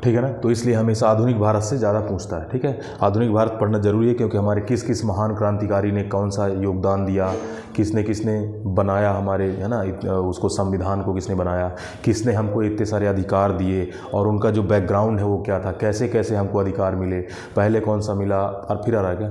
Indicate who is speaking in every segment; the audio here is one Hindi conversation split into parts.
Speaker 1: ठीक है ना। तो इसलिए हमेशा आधुनिक भारत से ज़्यादा पूछता है, ठीक है। आधुनिक भारत पढ़ना जरूरी है क्योंकि हमारे किस किस महान क्रांतिकारी ने कौन सा योगदान दिया, किसने किसने बनाया हमारे, है ना, उसको संविधान को किसने बनाया, किसने हमको इतने सारे अधिकार दिए और उनका जो बैकग्राउंड है वो क्या था, कैसे कैसे हमको अधिकार मिले, पहले कौन सा मिला और फिर आ रहा है क्या,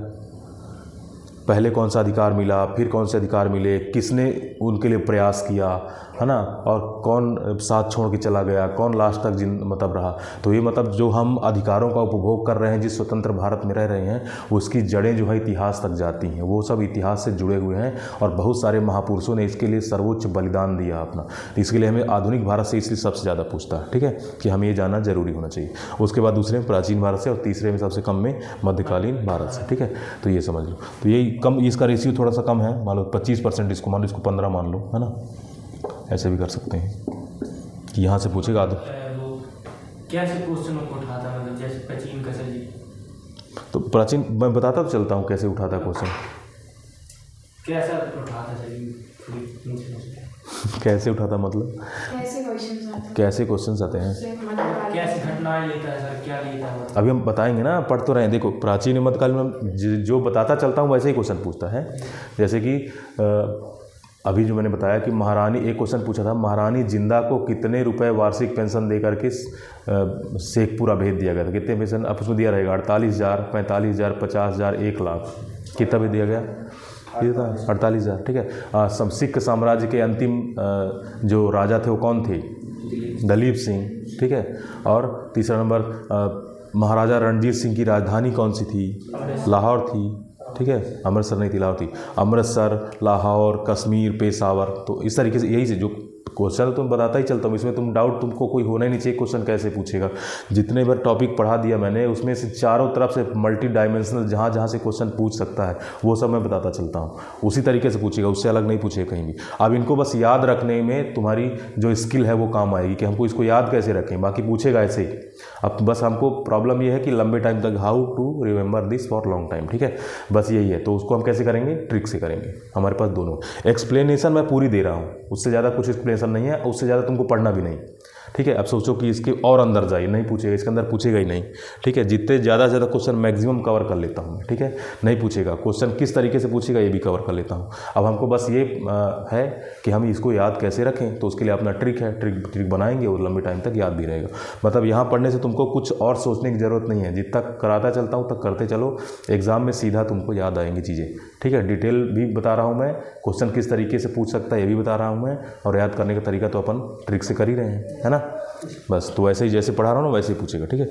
Speaker 1: पहले कौन सा अधिकार मिला, फिर कौन से अधिकार मिले, किसने उनके लिए प्रयास किया, है ना, और कौन साथ छोड़ के चला गया, कौन लास्ट तक मतलब रहा। तो ये मतलब जो हम अधिकारों का उपभोग कर रहे हैं, जिस स्वतंत्र भारत में रह रहे हैं, उसकी जड़ें जो है इतिहास तक जाती हैं, वो सब इतिहास से जुड़े हुए हैं और बहुत सारे महापुरुषों ने इसके लिए सर्वोच्च बलिदान दिया अपना। इसके लिए हमें आधुनिक भारत से इसलिए सबसे ज़्यादा पूछता है, ठीक है, कि हमें ये जानना जरूरी होना चाहिए। उसके बाद दूसरे में प्राचीन भारत से और तीसरे में सबसे कम में मध्यकालीन भारत से, ठीक है। तो ये समझ लो, तो यही कम, इसका रेशियो थोड़ा सा कम है, मान लो 25% इसको मान लो, इसको 15 मान लो, है ना, ऐसे भी कर सकते हैं कि यहाँ से पूछेगा आदमी
Speaker 2: कैसे क्वेश्चन को उठाता, मतलब जैसे प्राचीन का सर जी,
Speaker 1: तो प्राचीन मैं बताता तो चलता हूँ कैसे उठाता क्वेश्चन,
Speaker 2: कैसा उठाता सर जी,
Speaker 1: कैसे उठाता मतलब कैसे क्वेश्चन आते हैं,
Speaker 2: कैसे घटनाएं लेता है सर, क्या लेता है,
Speaker 1: अभी हम बताएंगे ना, पढ़ तो रहे हैं। देखो प्राचीन मध्यकालीन में जो बताता चलता हूँ वैसे ही क्वेश्चन पूछता है। जैसे कि अभी जो मैंने बताया कि महारानी, एक क्वेश्चन पूछा था, महारानी जिंदा को कितने रुपए वार्षिक पेंशन देकर के शेखपुरा भेज दिया गया था, कितने पेंशन अब उसमें दिया रहेगा, 48,000, 45,000, 50,000, 1 लाख, कितना भेज दिया गया, ये था 48,000, ठीक है। सिख साम्राज्य के अंतिम जो राजा थे वो कौन थे, दलीप सिंह, ठीक है। और तीसरा नंबर महाराजा रणजीत सिंह की राजधानी कौन सी थी, लाहौर थी, ठीक है, अमृतसर नहीं थी, लाहौर थी। अमृतसर, लाहौर, कश्मीर, पेशावर, तो इस तरीके से यही से जो क्वेश्चन तुम बताता ही चलता हूँ, इसमें तुम डाउट तुमको कोई होना ही नहीं चाहिए, क्वेश्चन कैसे पूछेगा। जितने बार टॉपिक पढ़ा दिया मैंने उसमें से चारों तरफ से मल्टी डायमेंशनल जहाँ जहाँ से क्वेश्चन पूछ सकता है वो सब मैं बताता चलता हूँ, उसी तरीके से पूछेगा, उससे अलग नहीं पूछेगा कहीं भी। अब इनको बस याद रखने में तुम्हारी जो स्किल है वो काम आएगी कि हमको इसको याद कैसे रखें, बाकी पूछेगा ऐसे ही। अब बस हमको प्रॉब्लम ये है कि लंबे टाइम तक how to remember this for long time, ठीक है, बस यही है। तो उसको हम कैसे करेंगे, ट्रिक से करेंगे। हमारे पास दोनों एक्सप्लेनेशन मैं पूरी दे रहा हूँ, उससे ज़्यादा कुछ एक्सप्लेनेशन नहीं है, उससे ज़्यादा तुमको पढ़ना भी नहीं, ठीक है। अब सोचो कि इसके और अंदर जाइए, नहीं पूछेगा, इसके अंदर पूछेगा ही नहीं, ठीक है। जितने ज़्यादा से ज़्यादा क्वेश्चन मैक्सिमम कवर कर लेता हूँ मैं, ठीक है, नहीं पूछेगा क्वेश्चन किस तरीके से पूछेगा ये भी कवर कर लेता हूँ। अब हमको बस ये है कि हम इसको याद कैसे रखें, तो उसके लिए अपना ट्रिक है, ट्रिक बनाएंगे और लंबे टाइम तक याद भी रहेगा। मतलब यहाँ पढ़ने से तुमको कुछ और सोचने की ज़रूरत नहीं है, जितना कराता चलता हूँ तक करते चलो, एग्जाम में सीधा तुमको याद आएंगी चीज़ें, ठीक है। डिटेल भी बता रहा हूँ मैं, क्वेश्चन किस तरीके से पूछ सकता है ये भी बता रहा हूँ मैं, और याद करने का तरीका तो अपन ट्रिक से कर ही रहे हैं, है ना। बस तो वैसे ही जैसे पढ़ा रहा हूँ ना वैसे ही पूछेगा, ठीक है।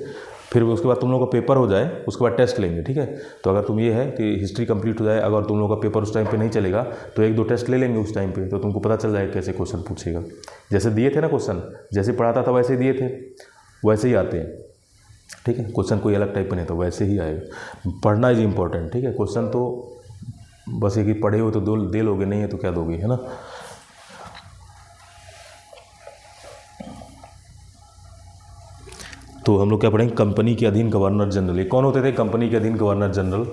Speaker 1: फिर उसके बाद तुम लोगों का पेपर हो जाए, उसके बाद टेस्ट लेंगे, ठीक है। तो अगर तुम ये है कि हिस्ट्री कंप्लीट हो जाए, अगर तुम लोगों का पेपर उस टाइम पे नहीं चलेगा तो 1-2 टेस्ट ले लेंगे उस टाइम पे, तो तुमको पता चल जाएगा कैसे क्वेश्चन पूछेगा। जैसे दिए थे ना क्वेश्चन, जैसे पढ़ाता था वैसे ही दिए थे, वैसे ही आते हैं, ठीक है। क्वेश्चन कोई अलग टाइप का नहीं, तो वैसे ही आएगा। पढ़ना इज इम्पोर्टेंट, ठीक है। क्वेश्चन तो बस एक ही पढ़े हो तो दे लोगे, नहीं है तो क्या दोगे, है ना। तो हम लोग क्या पढ़ेंगे, कंपनी के अधीन गवर्नर जनरल। ये कौन होते थे कंपनी के अधीन गवर्नर जनरल?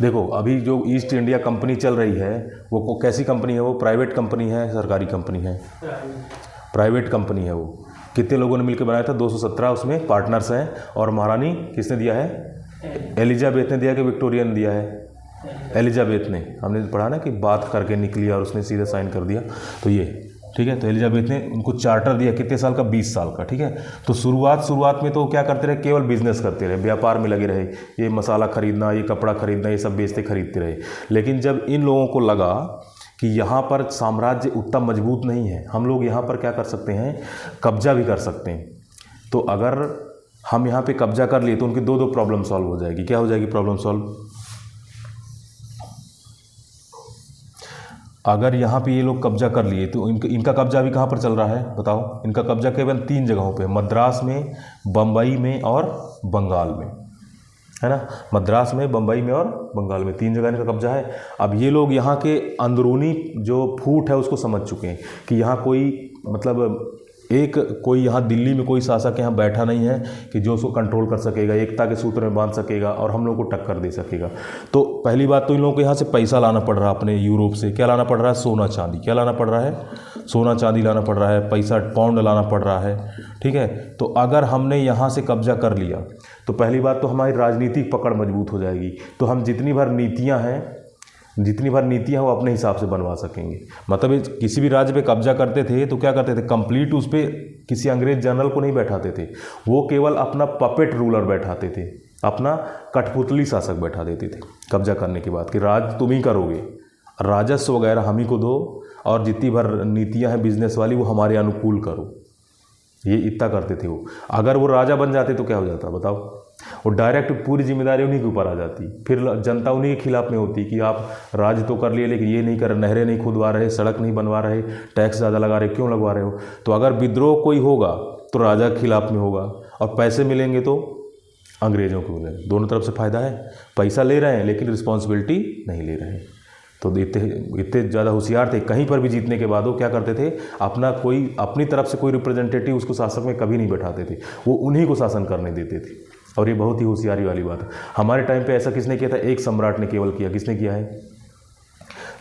Speaker 1: देखो अभी जो ईस्ट इंडिया कंपनी चल रही है वो कैसी कंपनी है, वो प्राइवेट कंपनी है, सरकारी कंपनी है, प्राइवेट कंपनी है। वो कितने लोगों ने मिलकर बनाया था, 217 उसमें पार्टनर्स हैं। और महारानी किसने दिया है, एलिजाबेथ ने दिया कि विक्टोरिया ने दिया है, एलिजाबेथ ने। हमने पढ़ा ना कि बात करके निकली और उसने सीधे साइन कर दिया, तो ये, ठीक है। तो एलिजाबेथ ने उनको चार्टर दिया, कितने साल का, 20 साल का, ठीक है। तो शुरुआत में तो क्या करते रहे, केवल बिजनेस करते रहे, व्यापार में लगे रहे, ये मसाला खरीदना, ये कपड़ा खरीदना, ये सब बेचते खरीदते रहे। लेकिन जब इन लोगों को लगा कि यहाँ पर साम्राज्य उतना मजबूत नहीं है, हम लोग यहाँ पर क्या कर सकते हैं, कब्जा भी कर सकते हैं। तो अगर हम यहाँ पे कब्जा कर लिए तो उनकी दो प्रॉब्लम सॉल्व हो जाएगी। क्या हो जाएगी प्रॉब्लम सॉल्व? अगर यहाँ पे ये लोग कब्जा कर लिए तो इनका कब्जा भी कहाँ पर चल रहा है बताओ? इनका कब्जा केवल 3 जगहों पे, मद्रास में, बम्बई में और बंगाल में, है ना। मद्रास में, बम्बई में और बंगाल में 3 जगह इनका कब्जा है। अब ये लोग यहाँ के अंदरूनी जो फूट है उसको समझ चुके हैं कि यहाँ कोई मतलब कोई यहाँ दिल्ली में कोई शासक यहाँ बैठा नहीं है कि जो उसको कंट्रोल कर सकेगा, एकता के सूत्र में बांध सकेगा और हम लोग को टक्कर दे सकेगा। तो पहली बात तो इन लोगों को यहाँ से पैसा लाना पड़ रहा है अपने यूरोप से। क्या लाना पड़ रहा है? सोना चांदी। क्या लाना पड़ रहा है? सोना चांदी लाना पड़ रहा है, पैसा पाउंड लाना पड़ रहा है, ठीक है। तो अगर हमने यहाँ से कब्जा कर लिया तो पहली बात तो हमारी राजनीतिक पकड़ मजबूत हो जाएगी, तो हम जितनी भर नीतियाँ वो अपने हिसाब से बनवा सकेंगे। मतलब किसी भी राज्य पे कब्जा करते थे तो क्या करते थे, कंप्लीट उस पर किसी अंग्रेज जनरल को नहीं बैठाते थे, वो केवल अपना पपेट रूलर बैठाते थे, अपना कठपुतली शासक बैठा देते थे कब्जा करने के बाद कि राज तुम ही करोगे, राजस्व वगैरह हम ही को दो, और जितनी भर नीतियाँ हैं बिजनेस वाली वो हमारे अनुकूल करो। ये इतना करते थे वो। अगर वो राजा बन जाते तो क्या हो जाता बताओ, वो डायरेक्ट पूरी जिम्मेदारी उन्हीं के ऊपर आ जाती, फिर जनता उन्हीं के खिलाफ में होती कि आप राज तो कर लिए लेकिन ये नहीं कर रहे, नहरें नहीं खुदवा रहे, सड़क नहीं बनवा रहे, टैक्स ज़्यादा लगा रहे, क्यों लगवा रहे हो। तो अगर विद्रोह कोई होगा तो राजा के खिलाफ में होगा, और पैसे मिलेंगे तो अंग्रेज़ों को मिलेंगे। दोनों तरफ से फ़ायदा है, पैसा ले रहे हैं लेकिन रिस्पॉन्सिबिलिटी नहीं ले रहे हैं। तो इतने ज़्यादा होशियार थे, कहीं पर भी जीतने के बाद वो क्या करते थे, अपनी तरफ से कोई रिप्रेजेंटेटिव उसको शासक में कभी नहीं बैठाते थे, वो उन्हीं को शासन करने देते थे। और ये बहुत ही होशियारी वाली बात है। हमारे टाइम पे ऐसा किसने किया था, एक सम्राट ने केवल किया। किसने किया है,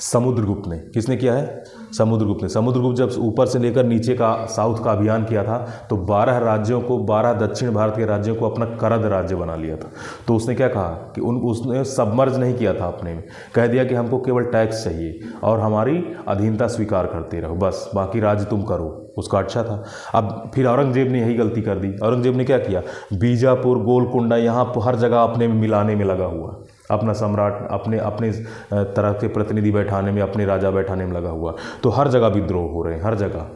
Speaker 1: समुद्रगुप्त ने। किसने किया है, समुद्रगुप्त ने। समुद्रगुप्त जब ऊपर से लेकर नीचे का साउथ का अभियान किया था तो 12 राज्यों को, 12 दक्षिण भारत के राज्यों को अपना करद राज्य बना लिया था। तो उसने क्या कहा कि उसने सबमर्ज नहीं किया था अपने में, कह दिया कि हमको केवल टैक्स चाहिए और हमारी अधीनता स्वीकार करते रहो, बस बाकी राज्य तुम करो। उसका अच्छा था। अब फिर औरंगजेब ने यही गलती कर दी। औरंगजेब ने क्या किया, बीजापुर, गोलकुंडा, यहाँ हर जगह अपने में मिलाने में लगा हुआ, अपना सम्राट अपने तरह के प्रतिनिधि बैठाने में, अपने राजा बैठाने में लगा हुआ। तो हर जगह विद्रोह हो रहे हैं, हर जगह,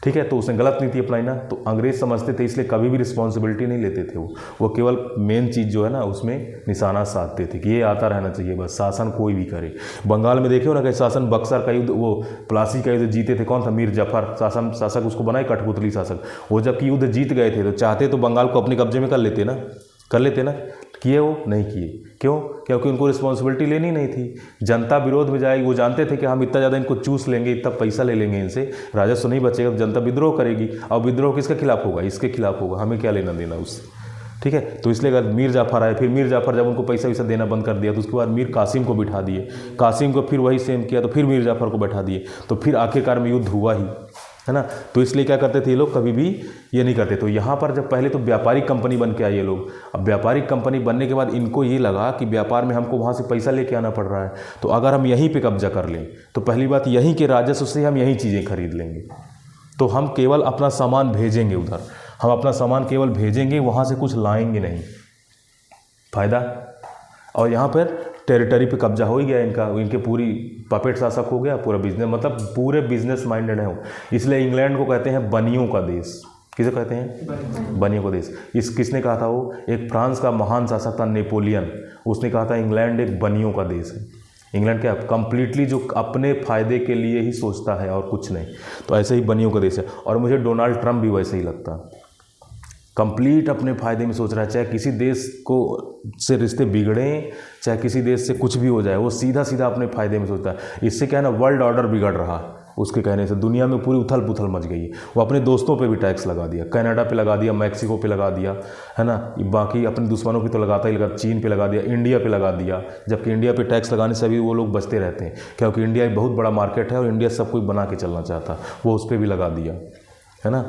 Speaker 1: ठीक है। तो उसने गलत नीति अपनाई ना, तो अंग्रेज समझते थे, इसलिए कभी भी रिस्पॉन्सिबिलिटी नहीं लेते थे। वो केवल मेन चीज़ जो है ना उसमें निशाना साधते थे कि ये आता रहना चाहिए, बस शासन कोई भी करे। बंगाल में देखे हो ना कि शासन बक्सर का युद्ध, वो प्लासी का युद्ध जीते थे, कौन था, मीर जाफर शासक उसको बनाए कठपुतली शासक। वो जबकि युद्ध जीत गए थे तो चाहते तो बंगाल को अपने कब्जे में कर लेते ना, किए वो नहीं किए। क्यों, क्योंकि उनको रिस्पॉन्सिबिलिटी लेनी नहीं थी। जनता विरोध में जाएगी, वो जानते थे कि हम इतना ज़्यादा इनको चूस लेंगे, इतना पैसा ले लेंगे इनसे, राजस्व नहीं बचेगा तो जनता विद्रोह करेगी। और विद्रोह किसके खिलाफ होगा, इसके खिलाफ होगा, हमें क्या लेना देना उससे, ठीक है। तो इसलिए अगर मीर जाफर आए, फिर मीर जाफर जब उनको पैसा वैसा देना बंद कर दिया तो उसके बाद मीर कासिम को बिठा दिए, कासिम को फिर वही सेम किया तो फिर मीर जाफर को बैठा दिए, तो फिर आखिरकार में युद्ध हुआ ही, है ना। तो इसलिए क्या करते थे ये लोग, कभी भी ये नहीं करते। तो यहाँ पर जब पहले तो व्यापारिक कंपनी बन के आए ये लोग, अब व्यापारिक कंपनी बनने के बाद इनको ये लगा कि व्यापार में हमको वहाँ से पैसा लेके आना पड़ रहा है, तो अगर हम यहीं पे कब्जा कर लें तो पहली बात यहीं के राजस्व से हम यहीं चीज़ें खरीद लेंगे, तो हम केवल अपना सामान भेजेंगे उधर, हम अपना सामान केवल भेजेंगे, वहाँ से कुछ लाएंगे नहीं, फ़ायदा। और यहाँ पर टेरिटरी पे कब्जा हो ही गया इनका, इनके पूरी पपेट शासक हो गया, पूरा बिजनेस, मतलब पूरे बिजनेस माइंडेड है वो। इसलिए इंग्लैंड को कहते हैं बनियों का देश। किसे कहते हैं, बनियों का देश। किसने कहा था वो, एक फ्रांस का महान शासक था नेपोलियन, उसने कहा था इंग्लैंड एक बनियों का देश है। इंग्लैंड क्या, कंप्लीटली जो अपने फ़ायदे के लिए ही सोचता है और कुछ नहीं। तो ऐसे ही बनियों का देश है। और मुझे डोनाल्ड ट्रंप भी वैसे ही लगता है, कंप्लीट अपने फ़ायदे में सोच रहा है, चाहे किसी देश को से रिश्ते बिगड़ें, चाहे किसी देश से कुछ भी हो जाए, वो सीधा सीधा अपने फ़ायदे में सोचता है। इससे क्या है ना, वर्ल्ड ऑर्डर बिगड़ रहा है उसके कहने से, दुनिया में पूरी उथल पुथल मच गई है। वो अपने दोस्तों पे भी टैक्स लगा दिया, कनाडा पे लगा दिया, मैक्सिको पे लगा दिया, है ना, बाकी अपने दुश्मनों पे तो लगाता ही लगा, चीन पे लगा दिया, इंडिया पे लगा दिया। जबकि इंडिया पे टैक्स लगाने से भी वो लोग बचते रहते हैं, क्योंकि इंडिया एक बहुत बड़ा मार्केट है और इंडिया सब कुछ बना के चलना चाहता, वो उस पर भी लगा दिया, है ना।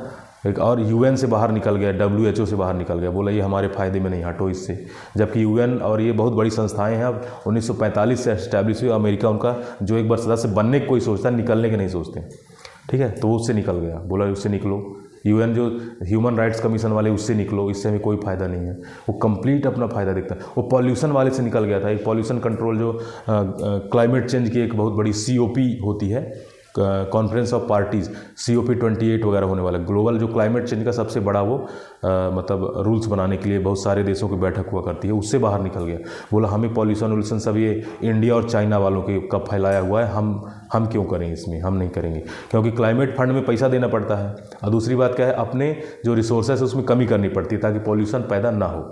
Speaker 1: एक और यूएन से बाहर निकल गया, WHO से बाहर निकल गया, बोला ये हमारे फ़ायदे में नहीं, हटो इससे। जबकि यूएन और ये बहुत बड़ी संस्थाएं हैं, अब 1945 से एस्टैब्लिश हुई। अमेरिका उनका जो एक बार सदस्य बनने की कोई सोचता है, निकलने के नहीं सोचते, ठीक है। तो वो उससे निकल गया, बोला उससे निकलो। यूएन जो ह्यूमन राइट्स कमीशन वाले, उससे निकलो, इससे हमें कोई फ़ायदा नहीं है। वो कंप्लीट अपना फ़ायदा देखता है। वो पॉल्यूशन वाले से निकल गया था, एक पॉल्यूशन कंट्रोल जो क्लाइमेट चेंज की एक बहुत बड़ी COP होती है, कॉन्फ्रेंस ऑफ पार्टीज़, COP28 वगैरह होने वाला, ग्लोबल जो क्लाइमेट चेंज का सबसे बड़ा वो मतलब रूल्स बनाने के लिए बहुत सारे देशों की बैठक हुआ करती है, उससे बाहर निकल गया। बोला हमें पॉल्यूशन वॉल्यूशन सब ये इंडिया और चाइना वालों के का फैलाया हुआ है, हम क्यों करें इसमें, हम नहीं करेंगे, क्योंकि क्लाइमेट फंड में पैसा देना पड़ता है। और दूसरी बात क्या है, अपने जो रिसोर्सेस है उसमें कमी करनी पड़ती है ताकि पॉल्यूशन पैदा ना हो।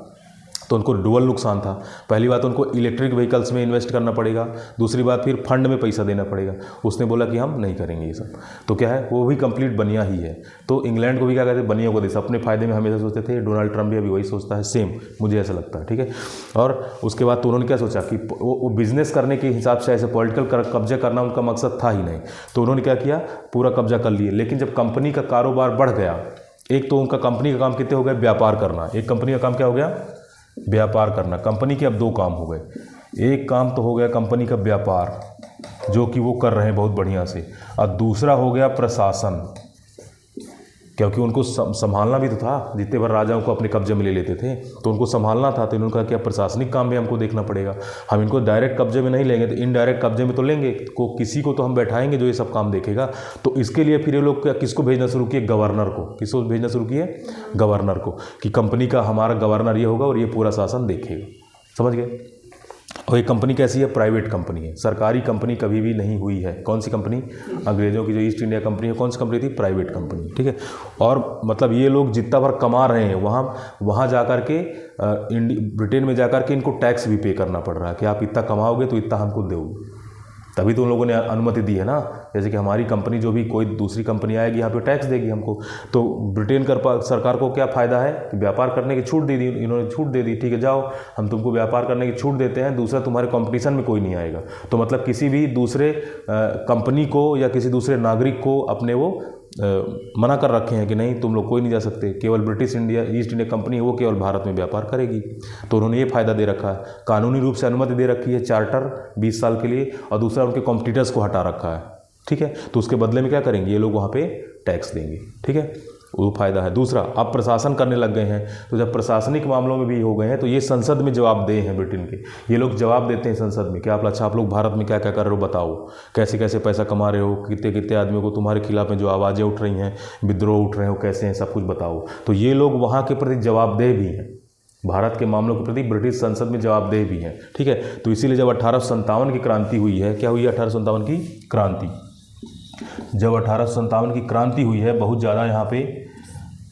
Speaker 1: तो उनको डुअल नुकसान था। पहली बात उनको इलेक्ट्रिक व्हीकल्स में इन्वेस्ट करना पड़ेगा, दूसरी बात फिर फंड में पैसा देना पड़ेगा। उसने बोला कि हम नहीं करेंगे ये सब। तो क्या है, वो भी कंप्लीट बनिया ही है। तो इंग्लैंड को भी क्या कहते हैं, बनिया को देश, अपने फ़ायदे में हमेशा सोचते थे। डोनाल्ड ट्रंप भी अभी वही सोचता है, सेम मुझे ऐसा लगता है, ठीक है। और उसके बाद तो उन्होंने क्या सोचा कि वो बिज़नेस करने के हिसाब से ऐसे पॉलिटिकल कब्जा करना उनका मकसद था ही नहीं। तो उन्होंने क्या किया, पूरा कब्जा कर लिए। लेकिन जब कंपनी का कारोबार बढ़ गया, एक तो उनका कंपनी का काम कितने हो गया, व्यापार करना। एक कंपनी का काम क्या हो गया, व्यापार करना। कंपनी के अब दो काम हो गए। एक काम तो हो गया कंपनी का व्यापार, जो कि वो कर रहे हैं बहुत बढ़िया से, और दूसरा हो गया प्रशासन, क्योंकि उनको संभालना भी तो था। जितने बार राजाओं को अपने कब्जे में ले लेते थे तो उनको संभालना था। तो इन्होंने कहा कि अब प्रशासनिक काम भी हमको देखना पड़ेगा। हम इनको डायरेक्ट कब्जे में नहीं लेंगे तो इनडायरेक्ट कब्जे में तो लेंगे, को किसी को तो हम बैठाएंगे जो ये सब काम देखेगा। तो इसके लिए फिर ये लोग किसको भेजना शुरू किए, गवर्नर को। किसको भेजना शुरू किए, गवर्नर को, कि कंपनी का हमारा गवर्नर ये होगा और ये पूरा शासन देखेगा। समझ गए। और ये कंपनी कैसी है, प्राइवेट कंपनी है, सरकारी कंपनी कभी भी नहीं हुई है। कौन सी कंपनी, अंग्रेज़ों की जो ईस्ट इंडिया कंपनी है, कौन सी कंपनी थी, प्राइवेट कंपनी, ठीक है। और मतलब ये लोग जितना भर कमा रहे हैं वहाँ जा कर के ब्रिटेन में जा कर के इनको टैक्स भी पे करना पड़ रहा है कि आप इतना कमाओगे तो इतना हमको दोगे, तभी तो उन लोगों ने अनुमति दी है ना। जैसे कि हमारी कंपनी जो भी कोई दूसरी कंपनी आएगी यहाँ पे टैक्स देगी हमको। तो ब्रिटेन सरकार को क्या फ़ायदा है कि व्यापार करने की छूट दे दी, इन्होंने छूट दे दी, ठीक है जाओ हम तुमको व्यापार करने की छूट देते हैं, दूसरा तुम्हारे कंपटीशन में कोई नहीं आएगा। तो मतलब किसी भी दूसरे कंपनी को या किसी दूसरे नागरिक को अपने वो मना कर रखे हैं कि नहीं तुम लोग कोई नहीं जा सकते, केवल British India east India company है वो केवल भारत में व्यापार करेगी। तो उन्होंने ये फ़ायदा दे रखा है, कानूनी रूप से अनुमति दे रखी है, चार्टर 20 साल के लिए, और दूसरा उनके कॉम्पिटिटर्स को हटा रखा है, ठीक है। तो उसके बदले में क्या करेंगे, ये लोग वहाँ पे टैक्स देंगे, ठीक है, वो फ़ायदा है। दूसरा, अब प्रशासन करने लग गए हैं। तो जब प्रशासनिक मामलों में भी हो गए हैं तो ये संसद में जवाबदेह हैं ब्रिटेन के। ये लोग जवाब देते हैं संसद में कि आप लोग भारत में क्या क्या कर रहे हो, बताओ कैसे कैसे पैसा कमा रहे हो, कितने कितने आदमियों को तुम्हारे खिलाफ में जो आवाज़ें उठ रही हैं, विद्रोह उठ रहे हो, कैसे हैं, सब कुछ बताओ। तो ये लोग वहाँ के प्रति जवाबदेह भी हैं, भारत के मामलों के प्रति ब्रिटिश संसद में जवाबदेह भी हैं, ठीक है। तो इसीलिए जब 1857 की क्रांति हुई है, क्या हुई है 1857 की क्रांति, जब 1857 की क्रांति हुई है, बहुत ज़्यादा यहाँ पे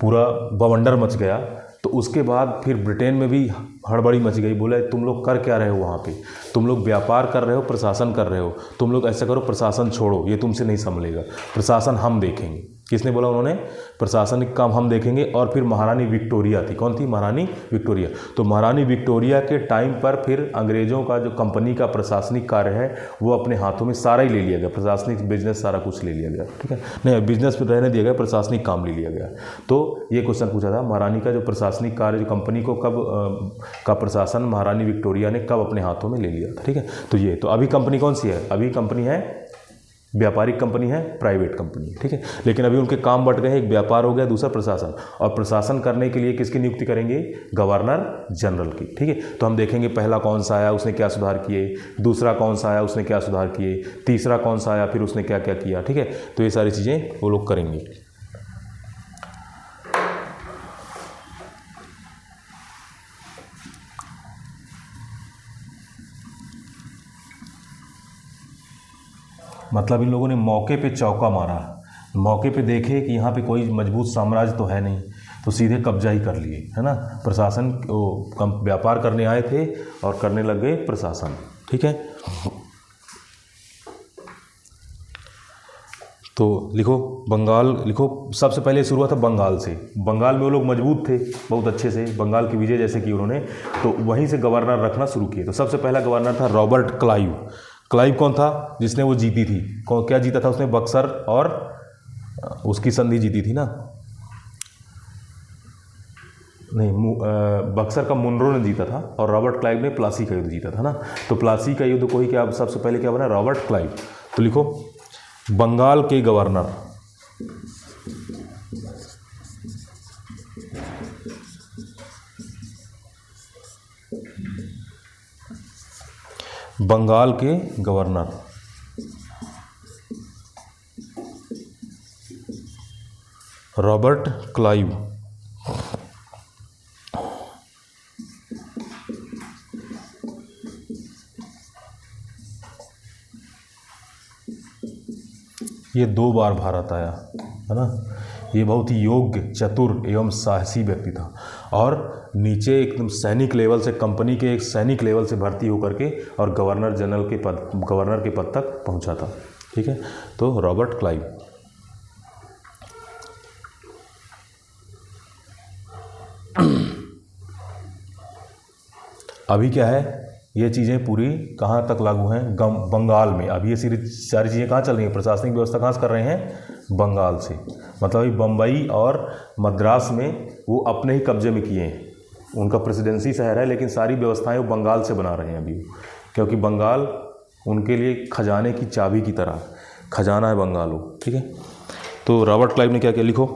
Speaker 1: पूरा बवंडर मच गया। तो उसके बाद फिर ब्रिटेन में भी हड़बड़ी मच गई। बोला तुम लोग कर क्या रहे हो वहाँ पे, तुम लोग व्यापार कर रहे हो, प्रशासन कर रहे हो, तुम लोग ऐसा करो प्रशासन छोड़ो, ये तुमसे नहीं संभलेगा, प्रशासन हम देखेंगे। किसने बोला, उन्होंने, प्रशासनिक काम हम देखेंगे। और फिर महारानी विक्टोरिया थी, कौन थी, महारानी विक्टोरिया। तो महारानी विक्टोरिया के टाइम पर फिर अंग्रेज़ों का जो कंपनी का प्रशासनिक कार्य है वो अपने हाथों में सारा ही ले लिया गया, प्रशासनिक बिजनेस सारा कुछ ले लिया गया, ठीक है। नहीं, बिजनेस रहने दिया गया, प्रशासनिक काम ले लिया गया। तो ये क्वेश्चन पूछा था, महारानी का जो प्रशासनिक कार्य, जो कंपनी को कब का प्रशासन महारानी विक्टोरिया ने कब अपने हाथों में ले लिया था, ठीक है। तो ये, तो अभी कंपनी कौन सी है, अभी कंपनी है व्यापारिक कंपनी है, प्राइवेट कंपनी, ठीक है। लेकिन अभी उनके काम बट गए, एक व्यापार हो गया, दूसरा प्रशासन। और प्रशासन करने के लिए किसकी नियुक्ति करेंगे, गवर्नर जनरल की, ठीक है। तो हम देखेंगे पहला कौन सा आया, उसने क्या सुधार किए, दूसरा कौन सा आया, उसने क्या सुधार किए, तीसरा कौन सा आया, फिर उसने क्या क्या किया, ठीक है। तो ये सारी चीज़ें वो लोग करेंगे। मतलब इन लोगों ने मौके पे चौका मारा, मौके पे देखे कि यहाँ पे कोई मजबूत साम्राज्य तो है नहीं, तो सीधे कब्जा ही कर लिए, है ना। प्रशासन व्यापार करने आए थे और करने लग गए प्रशासन, ठीक है। तो लिखो बंगाल, लिखो सबसे पहले शुरू हुआ था बंगाल से। बंगाल में वो लोग मजबूत थे बहुत अच्छे से, बंगाल की विजय जैसे की उन्होंने, तो वहीं से गवर्नर रखना शुरू किए। तो सबसे पहला गवर्नर था रॉबर्ट क्लाइव। क्लाइव कौन था, जिसने वो जीती थी, क्या जीता था उसने, बक्सर और उसकी संधि जीती थी ना, नहीं, बक्सर का मुनरो ने जीता था और रॉबर्ट क्लाइव ने प्लासी का युद्ध जीता था ना। तो प्लासी का युद्ध को ही क्या सबसे पहले क्या बना, रॉबर्ट क्लाइव। तो लिखो बंगाल के गवर्नर, बंगाल के गवर्नर रॉबर्ट क्लाइव। ये 2 बार भारत आया, है ना, ये बहुत ही योग्य, चतुर एवं साहसी व्यक्ति था और नीचे एकदम सैनिक लेवल से, कंपनी के एक सैनिक लेवल से भर्ती होकर के और गवर्नर के पद तक पहुंचा था। ठीक है, तो रॉबर्ट क्लाइव। अभी क्या है, ये चीज़ें पूरी कहाँ तक लागू हैं, बंगाल में। अभी ये सारी चीज़ें कहाँ चल रही हैं, प्रशासनिक व्यवस्था कहाँ से कर रहे हैं, बंगाल से। मतलब अभी बम्बई और मद्रास में वो अपने ही कब्जे में किए हैं, उनका प्रेसिडेंसी शहर है, लेकिन सारी व्यवस्थाएं वो बंगाल से बना रहे हैं अभी, क्योंकि बंगाल उनके लिए खजाने की चाबी की तरह खजाना है बंगाल वो। ठीक है, तो रॉबर्ट क्लाइव ने क्या किया, लिखो।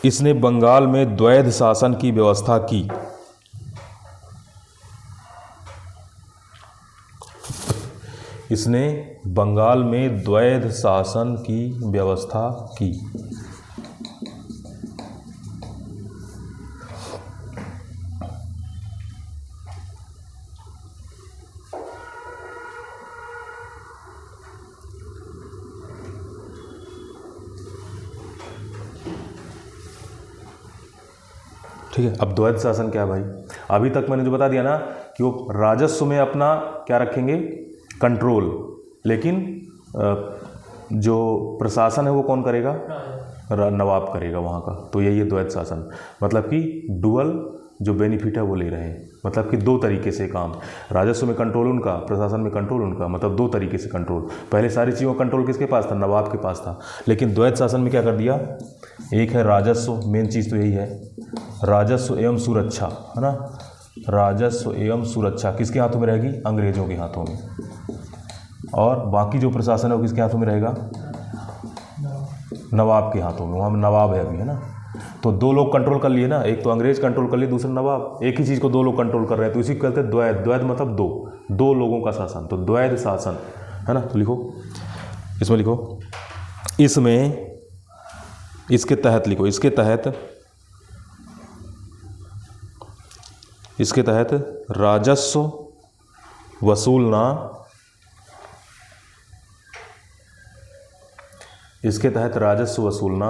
Speaker 1: इसने बंगाल में द्वैध शासन की व्यवस्था की। इसने बंगाल में द्वैध शासन की व्यवस्था की। ठीक है, अब द्वैध शासन क्या है भाई, अभी तक मैंने जो बता दिया ना कि वो राजस्व में अपना क्या रखेंगे, कंट्रोल, लेकिन जो प्रशासन है वो कौन करेगा, नवाब करेगा वहाँ का। तो यही है द्वैध शासन, मतलब कि डुअल जो बेनिफिट है वो ले रहे हैं, मतलब कि दो तरीके से काम, राजस्व में कंट्रोल उनका, प्रशासन में कंट्रोल उनका, मतलब दो तरीके से कंट्रोल। पहले सारी चीज़ों का कंट्रोल किसके पास था, नवाब के पास था, लेकिन द्वैध शासन में क्या कर दिया, एक है राजस्व, मेन चीज़ तो यही है, राजस्व एवं सुरक्षा, है ना, राजस्व एवं सुरक्षा किसके हाथों में रहेगी, अंग्रेजों के हाथों में, और बाकी जो प्रशासन है वो किसके हाथों में रहेगा, नवाब के हाथों में। वहाँ में नवाब है अभी, है ना, तो दो लोग कंट्रोल कर लिए ना, एक तो अंग्रेज कंट्रोल कर लिए, दूसरा नवाब, एक ही चीज़ को दो लोग कंट्रोल कर रहे हैं, तो इसी को कहते हैं द्वैध। द्वैध मतलब दो लोगों का शासन, तो द्वैध शासन, है ना। तो लिखो, इसमें लिखो, इसमें, इसके तहत लिखो, इसके तहत राजस्व वसूलना, इसके तहत राजस्व वसूलना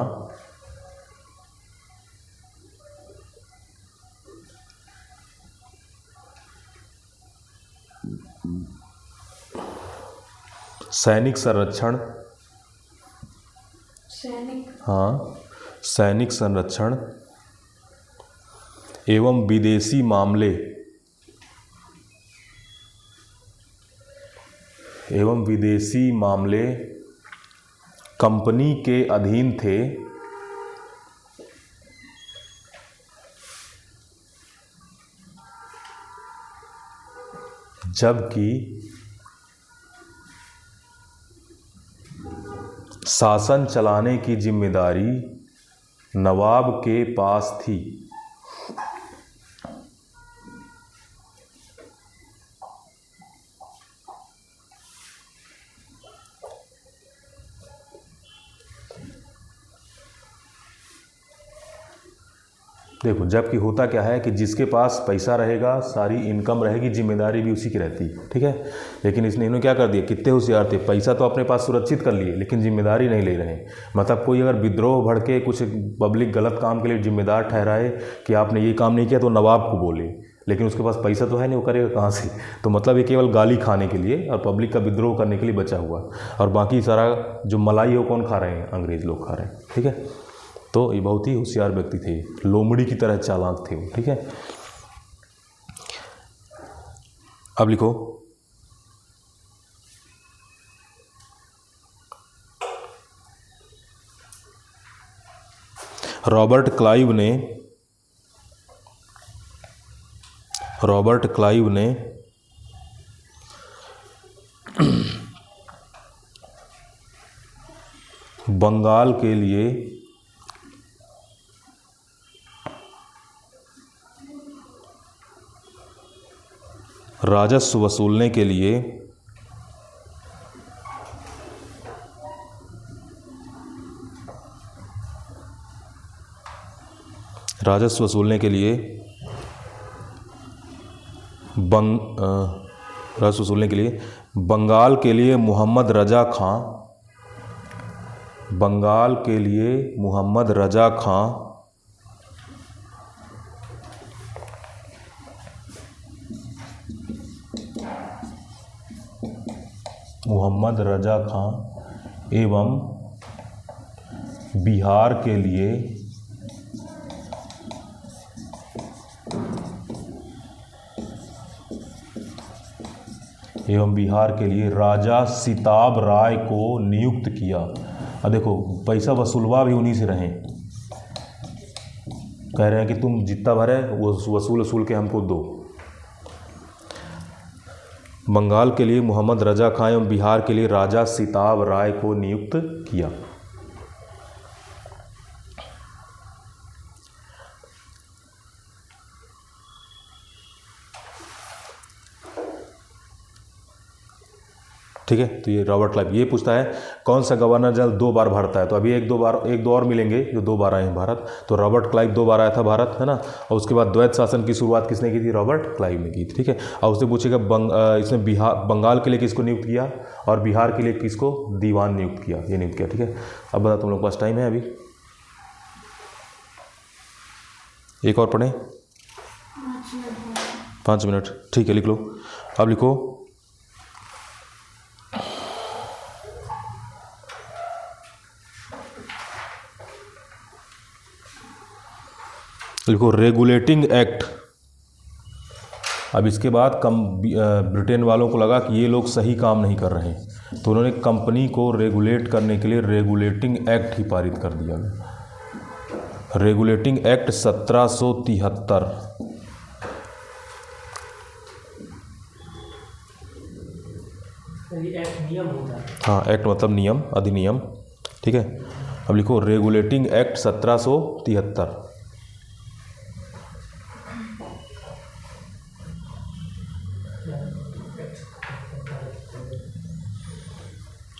Speaker 1: सैनिक संरक्षण, हाँ, सैनिक संरक्षण एवं विदेशी मामले कंपनी के अधीन थे, जबकि शासन चलाने की जिम्मेदारी नवाब के पास थी। देखो, जबकि होता क्या है कि जिसके पास पैसा रहेगा, सारी इनकम रहेगी, जिम्मेदारी भी उसी की रहती है। ठीक है, लेकिन इन्होंने क्या कर दिया, कितने होशियार थे, पैसा तो अपने पास सुरक्षित कर लिए, लेकिन जिम्मेदारी नहीं ले रहे हैं। मतलब कोई अगर विद्रोह भड़के, कुछ पब्लिक गलत काम के लिए जिम्मेदार ठहराए कि आपने ये काम नहीं किया, तो नवाब को बोले, लेकिन उसके पास पैसा तो है नहीं, वो करेगा कहाँ से। तो मतलब ये केवल गाली खाने के लिए और पब्लिक का विद्रोह करने के लिए बचा हुआ, और बाकी सारा जो मलाई है वो कौन खा रहे हैं, अंग्रेज लोग खा रहे हैं। ठीक है, तो ये बहुत ही होशियार व्यक्ति थे, लोमड़ी की तरह चालाक थे वो। ठीक है, अब लिखो, रॉबर्ट क्लाइव ने बंगाल के लिए राजस्व वसूलने के लिए बंगाल के लिए मोहम्मद रजा खां बंगाल के लिए मोहम्मद रजा खां एवं बिहार के लिए राजा सिताब राय को नियुक्त किया। अब देखो पैसा वसूलवा भी उन्हीं से रहे, कह रहे हैं कि तुम जितना भरे वो वसूल के हमको दो। बंगाल के लिए मोहम्मद रजा खां एवं बिहार के लिए राजा सिताब राय को नियुक्त किया। ठीक है, तो ये रॉबर्ट क्लाइव ये पूछता है कौन सा गवर्नर जनरल 2 बार भारत आया। तो अभी एक दो और मिलेंगे जो 2 बार आए हैं भारत। तो रॉबर्ट क्लाइव 2 बार आया था भारत, है ना। और उसके बाद द्वैत शासन की शुरुआत किसने की थी? रॉबर्ट क्लाइव ने की थी। ठीक है, और उससे पूछेगा इसने बंगाल के लिए किसको नियुक्त किया और बिहार के लिए किसको दीवान नियुक्त किया, ये नियुक्त किया। ठीक है, अब बता तुम लोग के पास टाइम है अभी, एक और पढ़ें 5 मिनट। ठीक है, लिख लो। अब लिखो रेगुलेटिंग एक्ट। अब इसके बाद ब्रिटेन वालों को लगा कि ये लोग सही काम नहीं कर रहे हैं, तो उन्होंने कंपनी को रेगुलेट करने के लिए रेगुलेटिंग एक्ट ही पारित कर दिया। Regulating act 1773।
Speaker 2: एक्ट नियम होता है।
Speaker 1: हाँ, एक्ट मतलब नियम, अधिनियम। ठीक है, अब लिखो रेगुलेटिंग एक्ट 1773।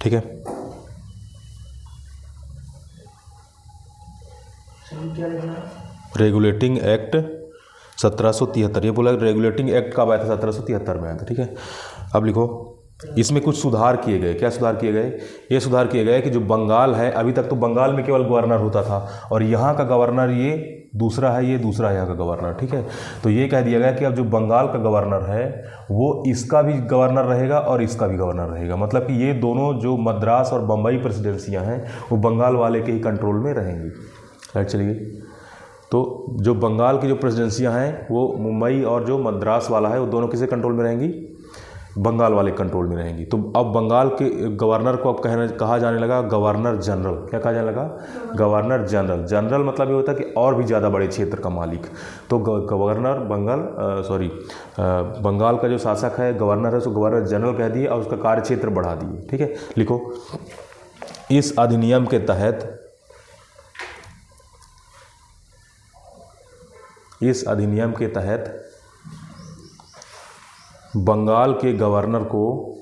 Speaker 1: ठीक है,
Speaker 2: क्या लिखना है?
Speaker 1: Regulating act 1773। ये बोला रेगुलेटिंग एक्ट कब आया था? 1773 में आया था। ठीक है, अब लिखो इसमें कुछ सुधार किए गए। क्या सुधार किए गए? ये सुधार किए गए कि जो बंगाल है, अभी तक तो बंगाल में केवल गवर्नर होता था और यहाँ का गवर्नर ये दूसरा है, ये दूसरा है यहाँ का गवर्नर। ठीक है, तो ये कह दिया गया कि अब जो बंगाल का गवर्नर है वो इसका भी गवर्नर रहेगा और इसका भी गवर्नर रहेगा। मतलब कि ये दोनों जो मद्रास और बम्बई प्रेसिडेंसियाँ हैं वो बंगाल वाले के ही कंट्रोल में रहेंगी। राइट, चलिए। तो जो बंगाल की जो प्रेसिडेंसियाँ हैं वो मुंबई और जो मद्रास वाला है वो दोनों किसके कंट्रोल में रहेंगी? बंगाल वाले कंट्रोल में रहेंगी। तो अब बंगाल के गवर्नर को अब कहा जाने लगा गवर्नर जनरल। क्या कहा जाने लगा? Governor general. जनरल मतलब ये होता है कि और भी ज़्यादा बड़े क्षेत्र का मालिक। तो गवर्नर बंगाल का जो शासक है, गवर्नर है, उसको गवर्नर जनरल कह दिए और उसका कार्य क्षेत्र बढ़ा दिए। ठीक है, लिखो इस अधिनियम के तहत बंगाल के गवर्नर को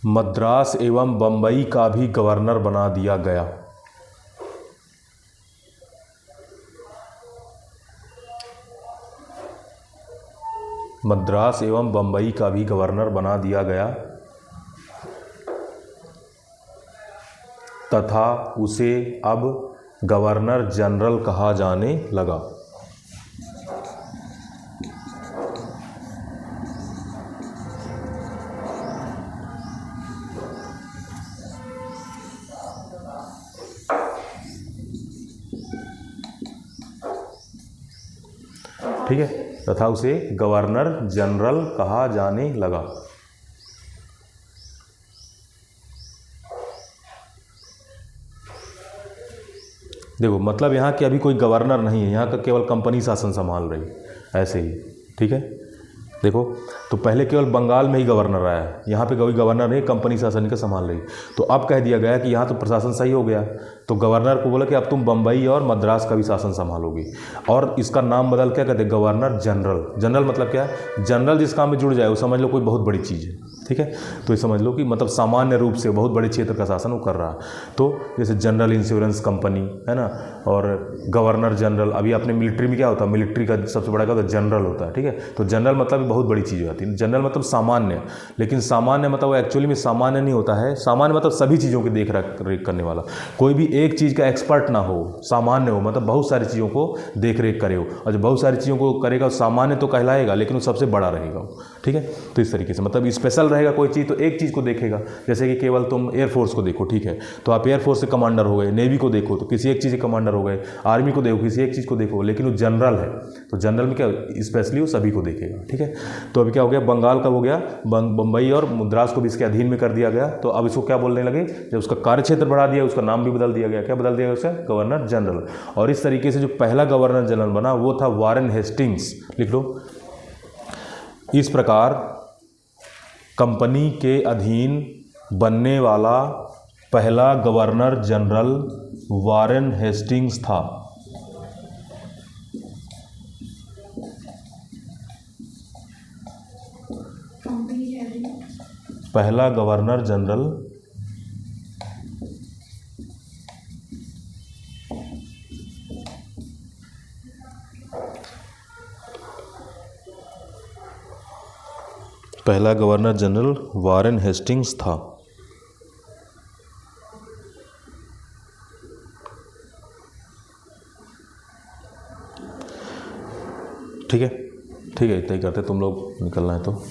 Speaker 1: मद्रास एवं बम्बई का भी गवर्नर बना दिया गया। मद्रास एवं बम्बई का भी गवर्नर बना दिया गया तथा उसे अब गवर्नर जनरल कहा जाने लगा। ठीक है, तथा उसे गवर्नर जनरल कहा जाने लगा। देखो मतलब यहाँ कि अभी कोई गवर्नर नहीं है, यहाँ का केवल कंपनी शासन संभाल रही, ऐसे ही। ठीक है, देखो तो पहले केवल बंगाल में ही गवर्नर आया है, यहाँ पे कोई गवर्नर नहीं, कंपनी शासन का संभाल रही। तो अब कह दिया गया कि यहाँ तो प्रशासन सही हो गया, तो गवर्नर को बोला कि अब तुम बम्बई और मद्रास का भी शासन संभालोगे, और इसका नाम बदल क्या कहते हैं, गवर्नर जनरल। जनरल मतलब क्या है, जनरल जिस काम में जुड़ जाए वो समझ लो कोई बहुत बड़ी चीज़ है, ठीक है। तो ये समझ लो कि मतलब सामान्य रूप से बहुत बड़े क्षेत्र का शासन वो कर रहा। तो जैसे जनरल इंश्योरेंस कंपनी है ना, और गवर्नर जनरल। अभी आपने मिलिट्री में क्या होता है, मिलिट्री का सबसे बड़ा क्या होता है, जनरल होता है, ठीक है। तो जनरल मतलब बहुत बड़ी चीज़ होती है। जनरल मतलब सामान्य, लेकिन सामान्य मतलब वो एक्चुअली में सामान्य नहीं होता है। सामान्य मतलब सभी चीज़ों की देख रेख करने वाला, कोई भी एक चीज़ का एक्सपर्ट ना हो। सामान्य हो मतलब बहुत सारी चीज़ों को देख रेख करे हो, और जब बहुत सारी चीज़ों को करेगा सामान्य तो कहलाएगा, लेकिन वो सबसे बड़ा रहेगा, ठीक है। तो इस तरीके से मतलब स्पेशल रहेगा कोई चीज़ तो एक चीज़ को देखेगा। जैसे कि केवल तुम एयरफोर्स को देखो, ठीक है, तो आप एयरफोर्स से कमांडर हो गए, नेवी को देखो तो किसी एक चीज़ के कमांडर हो गए, आर्मी को देखो किसी एक चीज़ को देखो, लेकिन वो जनरल है। तो जनरल में क्या स्पेशली वो सभी को देखेगा, ठीक है। तो अभी क्या हो गया, बंगाल का हो गया, बम्बई और मद्रास को भी इसके अधीन में कर दिया गया। तो अब इसको क्या बोलने लगे, जब उसका कार्य क्षेत्र बढ़ा दिया, उसका नाम भी बदल दिया गया। क्या बदल दिया गया उसका, गवर्नर जनरल। और इस तरीके से जो पहला गवर्नर जनरल बना वो था वारेन हेस्टिंग्स, लिख लो। इस प्रकार कंपनी के अधीन बनने वाला पहला गवर्नर जनरल वारेन हेस्टिंग्स था। पहला गवर्नर जनरल वारेन हेस्टिंग्स था। ठीक है, ठीक है, इतना ही करते, तुम लोग निकलना है तो।